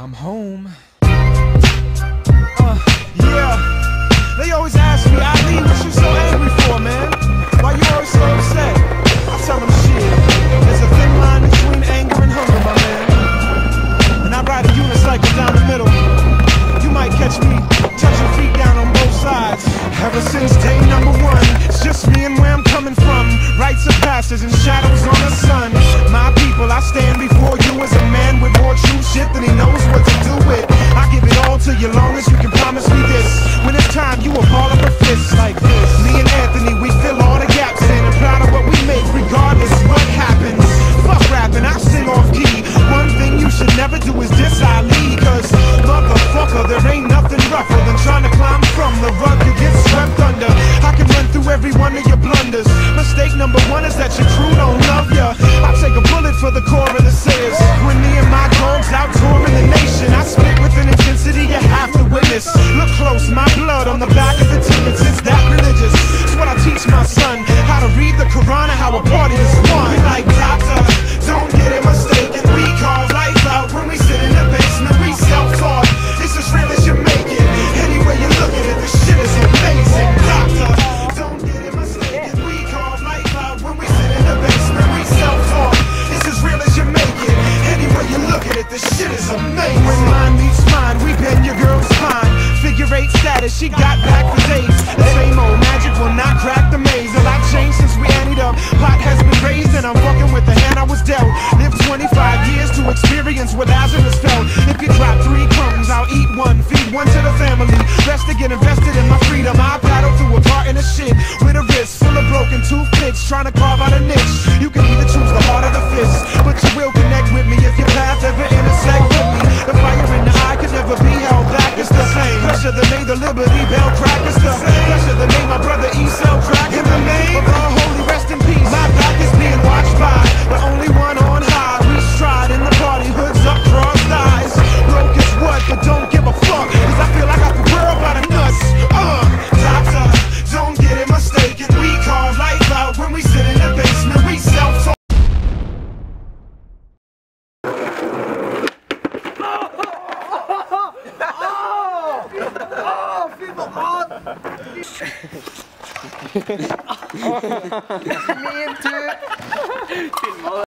I'm home. Yeah. They always ask me, Ali, what you so angry for, man? Why you always so upset? I tell them, shit, there's a thin line between anger and hunger, my man. And I ride a unicycle down the middle. You might catch me touching feet down on both sides. Ever since day number one, it's just me and where I'm coming from. Rites of passage and shadows on the sun. My people, I stand before you as a man with more true shit than he knows what to do with. I give it all to you long as you can promise me this. When it's time, you will ball up a fist like this. Me and Anthony, we fill all the gaps in and proud of what we make regardless what happens. Fuck rapping, I sing off key. One thing you should never do is diss Ali, cause motherfucker, there ain't nothing rougher than trying to climb from the rug you get swept under. I can run through every one of your blunders. Mistake number one is that your crew don't love ya. I'll take a bullet for the core of the sayers. When me and my dogs out touring the nation, I spit with an intensity you have to witness. Look close, my blood on the back of the tickets. It's that religious. It's what I teach my son. How to read the Quran and how a party is won. We like doctor, don't get it mistaken. We carve life out when we sit in the basement. We self-taught. It's as real as you make it. Any way you look at it, this shit is amazing. Doctor, don't get it mistaken. We carve life out when we sit in the basement. We self-taught. It's as real as you make it. Any way you look at it, this shit is amazing. When mine meets mine, we bend your girl's spine. Figure 8 status, she got back for days. The same old magic will not crack the maze. A lot changed since we ended up. Pot has been raised and I'm fucking with the hand I was dealt. Lived 25 years to experience what Lazarus felt. If you drop 3 crumbs, I'll eat 1, feed 1 to the family. Rest to get invested in my freedom. I paddle through a garden of shit with a wrist full of broken toothpicks, trying to carve out a niche. You can either choose the heart or the fist, but you will connect with me if your path ever intersect with me. The fire in the eye can never be held back. It's the same pressure that made the Liberty Bell crack. It's the pressure that made my brother E-Cell crack. In the name of all holy, rest in peace. My back is being watched by the only one on high. We stride in the party, hoods up, crossed eyes. Broke is what, but don't give a fuck, cause I feel like I could whirl by the nuts. Doctor, don't get it mistaken. We carve life out when we sit in the basement. We self-taught. Me too.